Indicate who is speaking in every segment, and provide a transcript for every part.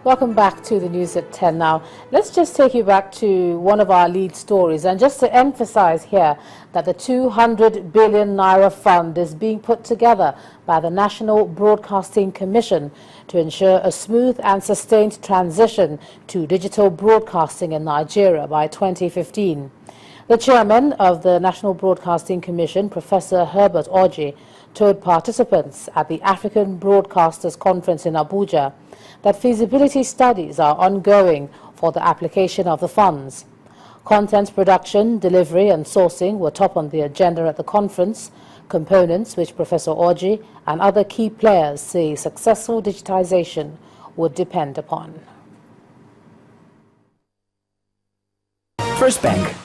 Speaker 1: Welcome back to the news at 10 now. Let's just take you back to one of our lead stories, and just to emphasize here that the 200 billion naira fund is being put together by the National Broadcasting Commission to ensure a smooth and sustained transition to digital broadcasting in Nigeria by 2015. The chairman of the National Broadcasting Commission, Professor Herbert Orji, told participants at the African Broadcasters Conference in Abuja that feasibility studies are ongoing for the application of the funds. Content production, delivery and sourcing were top on the agenda at the conference, components which Professor Orji and other key players say successful digitization would depend upon.
Speaker 2: First Bank.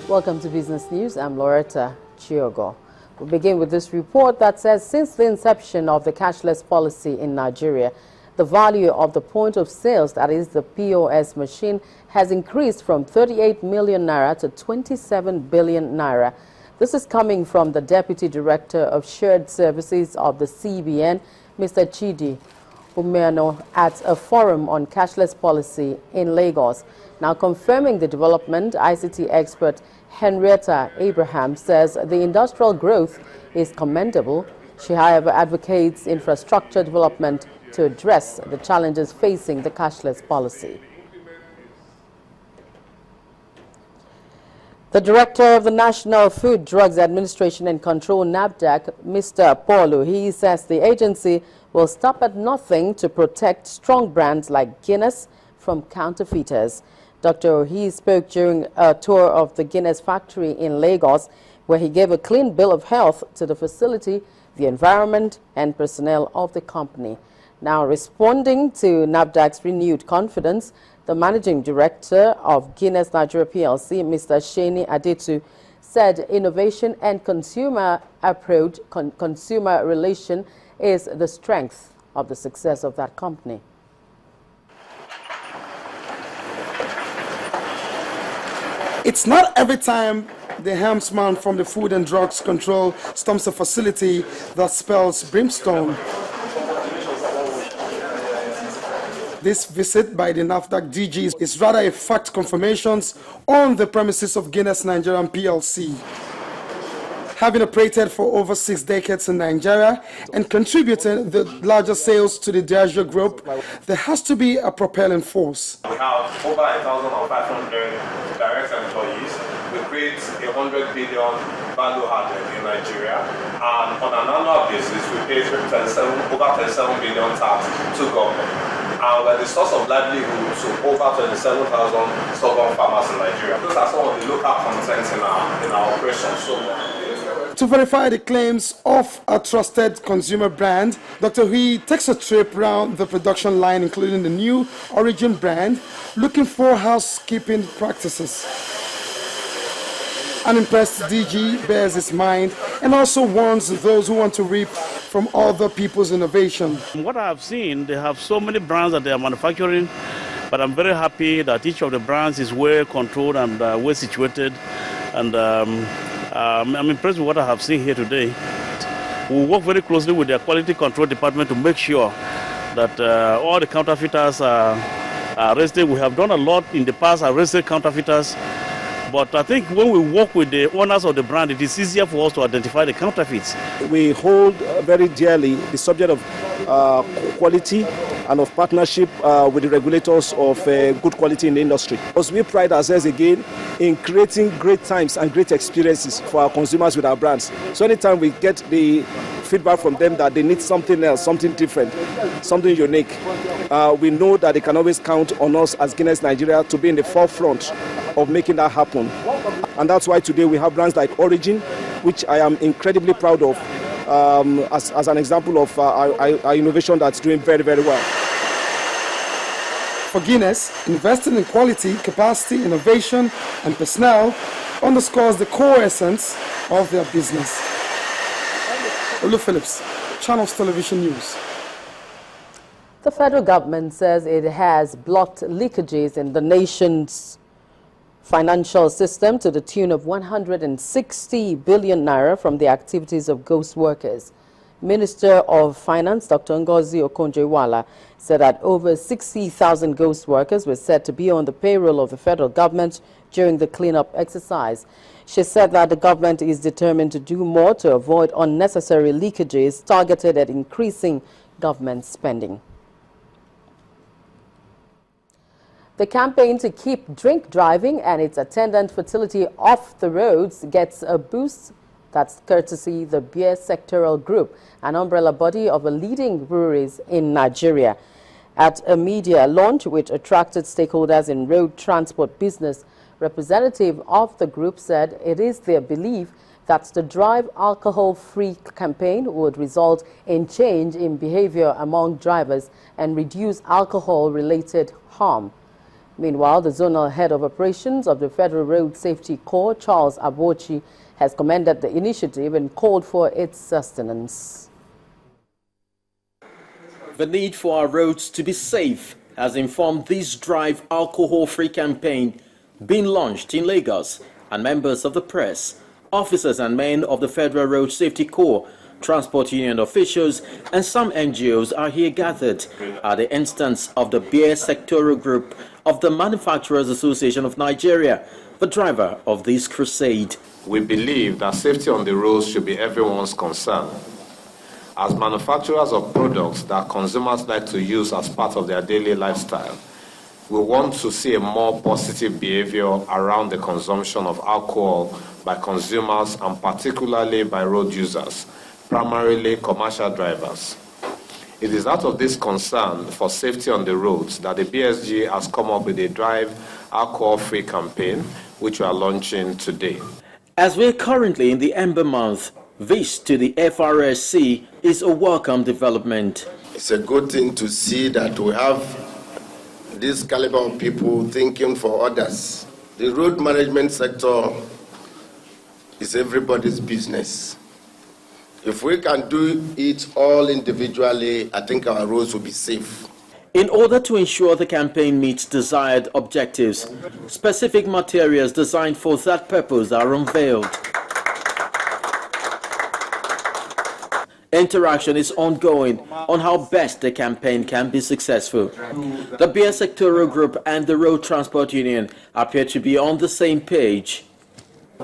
Speaker 3: Welcome to Business News. I'm Loretta Chiogo. We'll begin with this report that says since the inception of the cashless policy in Nigeria, the value of the point of sales, that is the POS machine, has increased from 38 million naira to 27 billion naira. This is coming from the Deputy Director of Shared Services of the CBN, Mr. Chidi Umeno, at a forum on cashless policy in Lagos. Now, confirming the development, ICT expert Henrietta Abraham says the industrial growth is commendable. She, however, advocates infrastructure development to address the challenges facing the cashless policy. The Director of the National Food, Drugs Administration and Control, NAFDAC, Mr. Paulo, he says the agency will stop at nothing to protect strong brands like Guinness from counterfeiters. Dr. Ohi spoke during a tour of the Guinness factory in Lagos, where he gave a clean bill of health to the facility, the environment and personnel of the company. Now, responding to NAFDAC's renewed confidence, the Managing Director of Guinness Nigeria PLC, Mr. Sheni Adetu, said innovation and consumer approach, consumer relation is the strength of the success of that company.
Speaker 4: It's not every time the helmsman from the Food and Drugs Control storms a facility that spells brimstone. This visit by the NAFDAC DG is rather a fact confirmations on the premises of Guinness Nigerian PLC. Having operated for over 6 decades in Nigeria and contributing the largest sales to the Diageo Group, there has to be a propelling force.
Speaker 5: We have over 1,500 direct employees. We create 100 billion value added in Nigeria, and on an annual basis, we pay over 37 billion tax to government. And we're the source of livelihood to over 27,000 stubborn farmers in Nigeria. Those are some of the local contents in our operations.
Speaker 4: To verify the claims of a trusted consumer brand, Dr. Hui takes a trip around the production line, including the new Origin brand, looking for housekeeping practices. An impressed DG bears his mind and also warns those who want to reap from other people's innovation.
Speaker 6: What I have seen, they have so many brands that they are manufacturing, but I'm very happy that each of the brands is well controlled and well situated, and I'm impressed with what I have seen here today. We work very closely with their quality control department to make sure that all the counterfeiters are arrested. We have done a lot in the past, arrested counterfeiters. But I think when we work with the owners of the brand, it is easier for us to identify the counterfeits.
Speaker 7: We hold very dearly the subject of quality and of partnership with the regulators of good quality in the industry. Because we pride ourselves again in creating great times and great experiences for our consumers with our brands. So anytime we get the feedback from them that they need something else, something different, something unique, we know that they can always count on us as Guinness Nigeria to be in the forefront of making that happen. And that's why today we have brands like Origin, which I am incredibly proud of as an example of our innovation that's doing very, very well.
Speaker 4: For Guinness, investing in quality, capacity, innovation, and personnel underscores the core essence of their business. Olu Phillips, Channels Television News.
Speaker 3: The federal government says it has blocked leakages in the nation's financial system to the tune of 160 billion naira from the activities of ghost workers. Minister of Finance, Dr. Ngozi Okonjo-Iweala, said that over 60,000 ghost workers were said to be on the payroll of the federal government during the cleanup exercise. She said that the government is determined to do more to avoid unnecessary leakages targeted at increasing government spending. The campaign to keep drink driving and its attendant fatality off the roads gets a boost. That's courtesy the Beer Sectoral Group, an umbrella body of the leading breweries in Nigeria. At a media launch which attracted stakeholders in road transport business, representative of the group said it is their belief that the Drive Alcohol-Free campaign would result in change in behavior among drivers and reduce alcohol-related harm. Meanwhile, the zonal head of operations of the Federal Road Safety Corps, Charles Abochi, has commended the initiative and called for its sustenance.
Speaker 2: The need for our roads to be safe has informed this Drive Alcohol-Free campaign being launched in Lagos, and members of the press, officers and men of the Federal Road Safety Corps, transport union officials, and some NGOs are here gathered at the instance of the Beer Sectoral Group of the Manufacturers Association of Nigeria, the driver of this crusade.
Speaker 5: We believe that safety on the roads should be everyone's concern. As manufacturers of products that consumers like to use as part of their daily lifestyle, we want to see a more positive behavior around the consumption of alcohol by consumers and particularly by road users, primarily commercial drivers. It is out of this concern for safety on the roads that the BSG has come up with a Drive Alcohol-Free campaign, which we are launching today.
Speaker 2: As we're currently in the Ember Month, this to the FRSC is a welcome development.
Speaker 8: It's a good thing to see that we have this caliber of people thinking for others. The road management sector is everybody's business. If we can do it all individually, I think our roads will be safe.
Speaker 2: In order to ensure the campaign meets desired objectives, specific materials designed for that purpose are unveiled. Interaction is ongoing on how best the campaign can be successful. The Beer Sectoral Group and the Road Transport Union appear to be on the same page.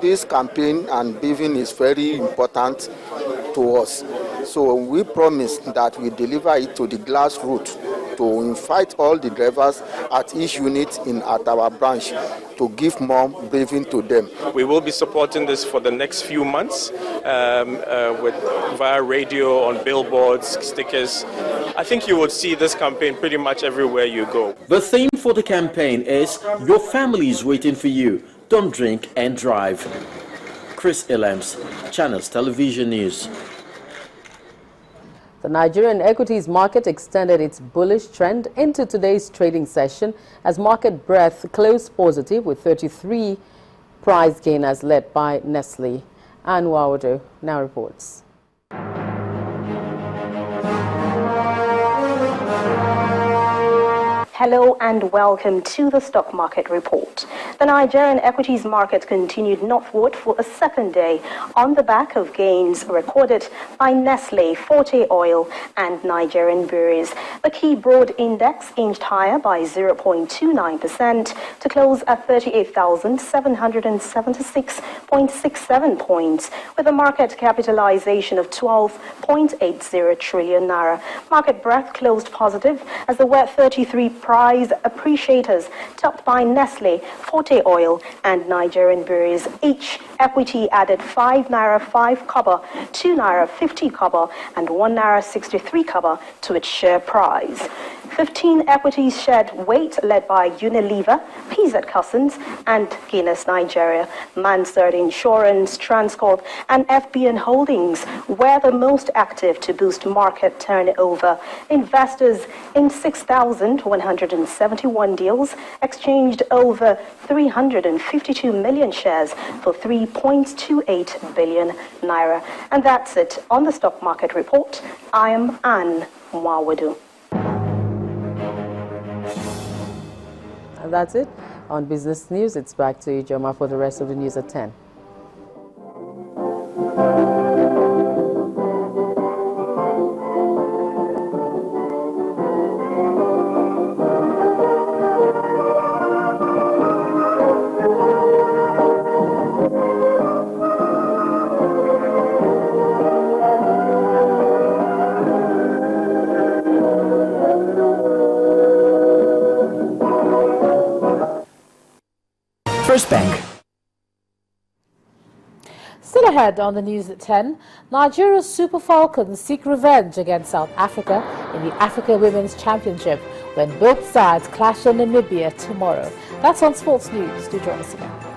Speaker 9: This campaign and beaving is very important to us. So we promise that we deliver it to the grassroots to invite all the drivers at each unit at our branch to give more briefing to them.
Speaker 10: We will be supporting this for the next few months via radio, on billboards, stickers. I think you would see this campaign pretty much everywhere you go.
Speaker 2: The theme for the campaign is "Your family is waiting for you. Don't drink and drive." Chris Elams, Channels Television News.
Speaker 3: The Nigerian equities market extended its bullish trend into today's trading session as market breadth closed positive with 33 price gainers led by Nestle. Anne Wawado now reports.
Speaker 11: Hello and welcome to the Stock Market Report. The Nigerian equities market continued northward for a second day on the back of gains recorded by Nestle, Forte Oil and Nigerian breweries. The key broad index inched higher by 0.29% to close at 38,776.67 points with a market capitalization of 12.80 trillion naira. Market breadth closed positive as there were 33 price appreciators topped by Nestle, Forte Oil and Nigerian breweries. Each equity added 5 naira 5 kobo, 2 naira 50 kobo and 1 naira 63 kobo to its share price. 15 equities shed weight led by Unilever, PZ Cussons and Guinness Nigeria. Mansard Insurance, Transcorp and FBN Holdings were the most active to boost market turnover. Investors in 6,171 deals exchanged over 352 million shares for 3.28 billion naira. And that's it on the Stock Market Report. I am Anne Mwawadu.
Speaker 3: And that's it. On business news, it's back to you, Joma, for the rest of the news at 10.
Speaker 12: First Bank.
Speaker 1: Still ahead on the news at 10, Nigeria's Super Falcons seek revenge against South Africa in the Africa Women's Championship when both sides clash in Namibia tomorrow. That's on Sports News. Do join us again.